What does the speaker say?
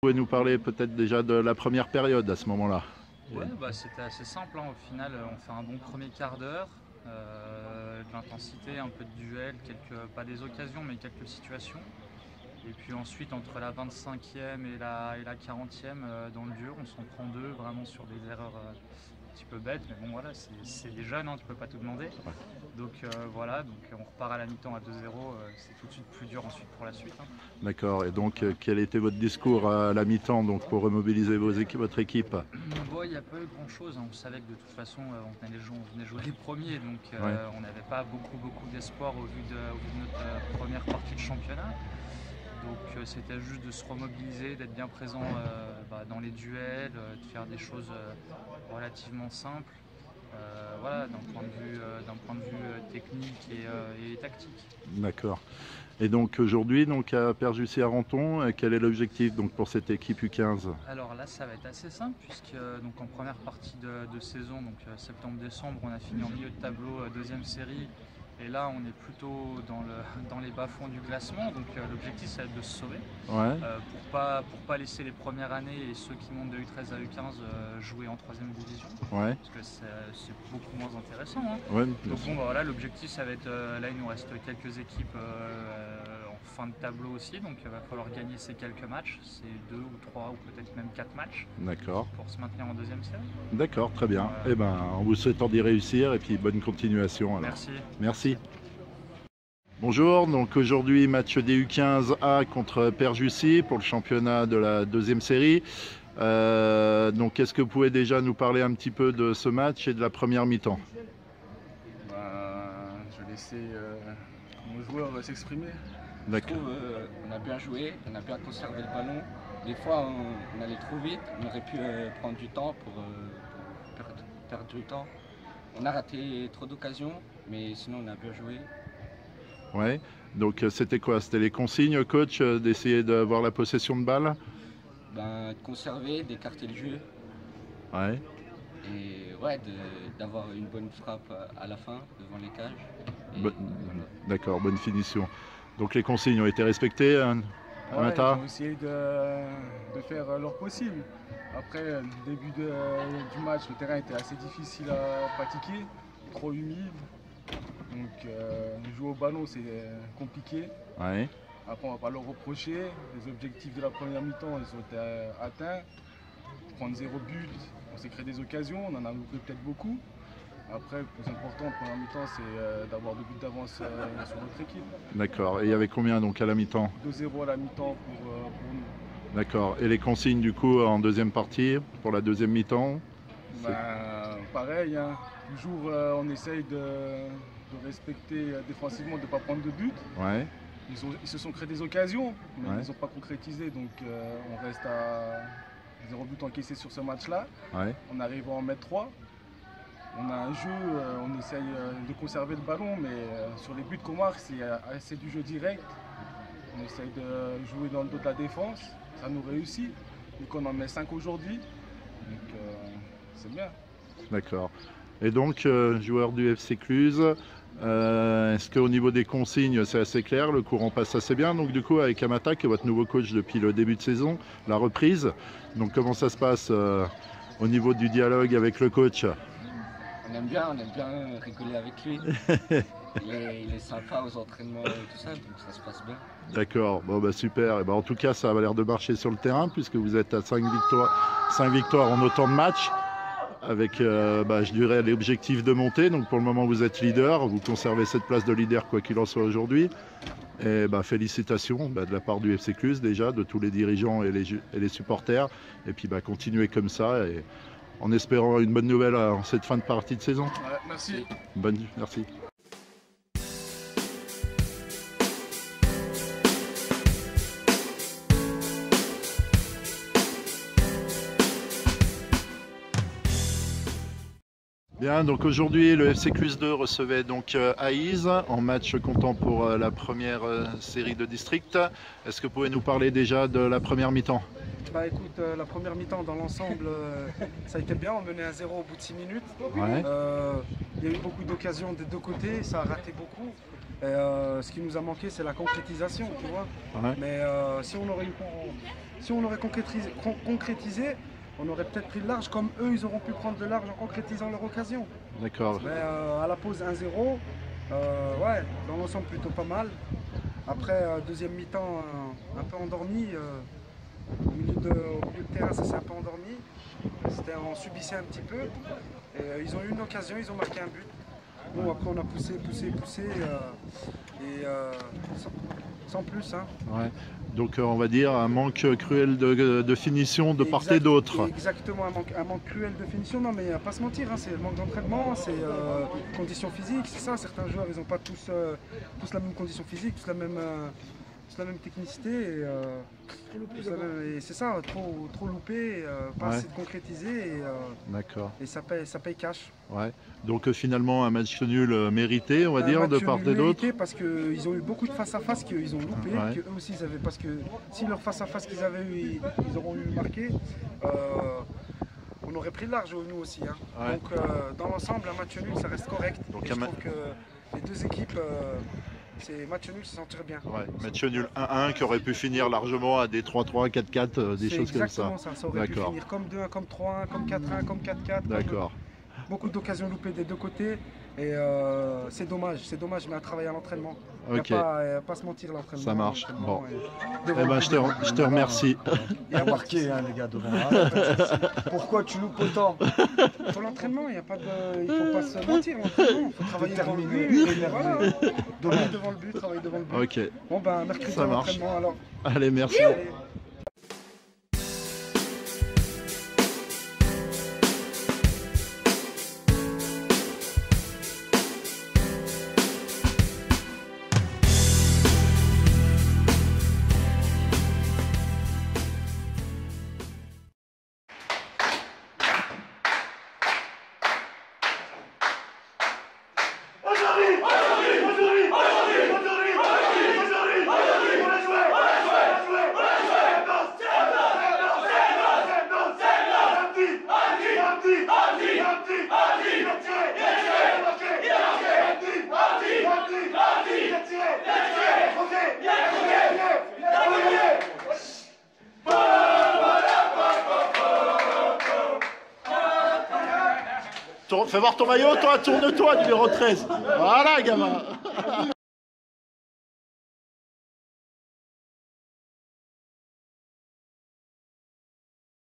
pouvez nous parler peut-être déjà de la première période à ce moment-là? Ouais, c'était assez simple, hein. Au final, on fait un bon premier quart d'heure, de l'intensité, un peu de duel, pas des occasions, mais quelques situations. Et puis ensuite, entre la 25e et la 40e, dans le dur, on s'en prend deux, vraiment sur des erreurs un petit peu bêtes. Mais bon, voilà, c'est des jeunes, hein, tu peux pas tout demander. Donc voilà, on repart à la mi-temps à 2-0. C'est tout de suite plus dur ensuite pour la suite, hein. D'accord. Et donc, quel était votre discours à la mi-temps donc, pour remobiliser votre équipe? Bon, il n'y a pas eu grand-chose, hein. On savait que de toute façon, on venait jouer les premiers. Donc on n'avait pas beaucoup d'espoir au vu de notre première partie de championnat. Donc c'était juste de se remobiliser, d'être bien présent dans les duels, de faire des choses relativement simples, voilà, d'un point de vue technique et tactique. D'accord. Et donc aujourd'hui, donc à Perjussy-Arenthon, quel est l'objectif donc pour cette équipe U15? Alors là, ça va être assez simple puisque donc en première partie de saison, donc septembre-décembre, on a fini en milieu de tableau, deuxième série. Et là, on est plutôt dans les bas-fonds du classement, donc l'objectif, c'est de se sauver, pour pas laisser les premières années et ceux qui montent de U13 à U15 jouer en 3e division, parce que c'est beaucoup moins intéressant, hein. Donc bon, voilà, l'objectif, ça va être, là, il nous reste quelques équipes en fin de tableau aussi, donc il va falloir gagner ces quelques matchs, c'est 2 ou 3 ou peut-être même 4 matchs, pour se maintenir en deuxième série. D'accord, très bien. Eh ben, en vous souhaitant d'y réussir et puis bonne continuation. Alors. Merci. Bonjour, donc aujourd'hui match des U15A contre Perjussy pour le championnat de la deuxième série. Donc est-ce que vous pouvez déjà nous parler un petit peu de ce match et de la première mi-temps? Je vais laisser nos joueurs s'exprimer. D'accord. On a bien joué, on a bien conservé le ballon. Des fois on allait trop vite, on aurait pu prendre du temps pour perdre du temps. On a raté trop d'occasions, mais sinon on a bien joué. Ouais, donc c'était quoi? C'était les consignes, coach, d'essayer d'avoir la possession de balle? De conserver, d'écarter le jeu. Ouais. Et ouais, d'avoir une bonne frappe à la fin, devant les cages. D'accord, bonne finition. Donc les consignes ont été respectées, hein, Amata? Ils ont essayé de faire leur possible. Après, le début du match, le terrain était assez difficile à pratiquer, trop humide. Donc jouer au ballon, c'est compliqué. Ouais. Après, on va pas leur reprocher. Les objectifs de la première mi-temps, ils ont été atteints. Prendre 0 but, on s'est créé des occasions, on en a loupé peut-être beaucoup. Après, le plus important en première mi-temps, c'est d'avoir 2 buts d'avance sur notre équipe. D'accord. Et il y avait combien donc à la mi-temps? 2-0 à la mi-temps pour nous. D'accord. Et les consignes du coup en deuxième partie, pour la deuxième mi-temps? Pareil, hein. Toujours on essaye de respecter défensivement, de ne pas prendre de but. Ouais. Ils se sont créés des occasions, mais ils n'ont pas concrétisé. Donc on reste à 0 but encaissé sur ce match-là. Ouais. On arrive à en mettre 3. On a un jeu, on essaye de conserver le ballon, mais sur les buts qu'on marque, c'est du jeu direct. On essaye de jouer dans le dos de la défense, ça nous réussit. Donc on en met 5 aujourd'hui, donc c'est bien. D'accord. Et donc, joueur du FC Cluse, est-ce qu'au niveau des consignes, c'est assez clair, le courant passe assez bien? Donc du coup, avec Amata, qui est votre nouveau coach depuis le début de saison, la reprise, donc comment ça se passe au niveau du dialogue avec le coach? On aime bien rigoler avec lui. Il est sympa aux entraînements et tout ça, donc ça se passe bien. D'accord, bon bah super. Et ben, en tout cas, ça a l'air de marcher sur le terrain, puisque vous êtes à 5 victoires en autant de matchs, avec, je dirais, l'objectif de monter. Donc pour le moment, vous êtes leader, vous conservez cette place de leader, quoi qu'il en soit aujourd'hui. Et félicitations de la part du FC Cluse déjà, de tous les dirigeants et les supporters. Et puis continuez comme ça, et en espérant une bonne nouvelle en cette fin de partie de saison. Ouais, merci. Merci. Bien, donc aujourd'hui le FC Cluse 2 recevait donc Aïs en match comptant pour la première série de district. Est-ce que vous pouvez nous parler déjà de la première mi-temps? Écoute, la première mi-temps dans l'ensemble, ça a été bien, on menait à 0 au bout de 6 minutes. Ouais. Il y a eu beaucoup d'occasions des deux côtés, ça a raté beaucoup. Et, ce qui nous a manqué, c'est la concrétisation, tu vois. Ouais. Mais si on aurait concrétisé, on aurait peut-être pris le large, comme eux, ils auront pu prendre le large en concrétisant leur occasion. D'accord. Mais à la pause 1-0, ouais, dans l'ensemble plutôt pas mal. Après, deuxième mi-temps, un peu endormi. Au milieu de terrain, ça s'est un peu endormi. On subissait un petit peu. Et, ils ont eu une occasion, ils ont marqué un but. Bon, après, on a poussé. Sans plus. Hein. Ouais. Donc on va dire un manque cruel de finition de part et d'autre. Exactement, un manque cruel de finition. Non, mais pas se mentir, hein, c'est le manque d'entraînement, c'est conditions physiques, c'est ça. Certains joueurs, ils n'ont pas tous la même condition physique, tous la même technicité. Et c'est ça, trop loupé, pas assez de concrétiser. D'accord. Et ça paye cash. Ouais. Donc finalement un match nul mérité, on va dire, de part et d'autre. Parce qu'ils ont eu beaucoup de face-à-face qu'ils ont loupé, Ouais. qu'eux aussi ils avaient. Parce que si leur face-à-face qu'ils avaient eu, ils auront eu marqué, on aurait pris le large nous aussi. Hein. Ouais. Donc dans l'ensemble, un match nul, ça reste correct. Donc, et je trouve que les deux équipes, c'est match nul, ça s'en tire bien. Ouais. Match nul 1-1 qui aurait pu finir largement à des 3-3, 4-4, des choses comme ça. C'est exactement ça, ça aurait pu finir comme 2-1, comme 3-1, comme 4-1, comme 4-4. D'accord. Beaucoup d'occasions loupées des deux côtés. Et c'est dommage, mais à travailler à l'entraînement. Ok. Il n'y a pas à se mentir, l'entraînement. Ça marche. Bon. Eh ben, je te remercie. Il y a marqué, hein, les gars, devant. Pourquoi tu loupes autant? Pour l'entraînement, il ne faut pas se mentir. L'entraînement, il faut travailler devant le but. Voilà. Travailler devant le but, travailler devant le but. Ok. Bon, ben, mercredi, Ça marche. l'entraînement alors. Allez, merci. Allez. Fais voir ton maillot, toi, tourne-toi, numéro 13. Voilà, gamin.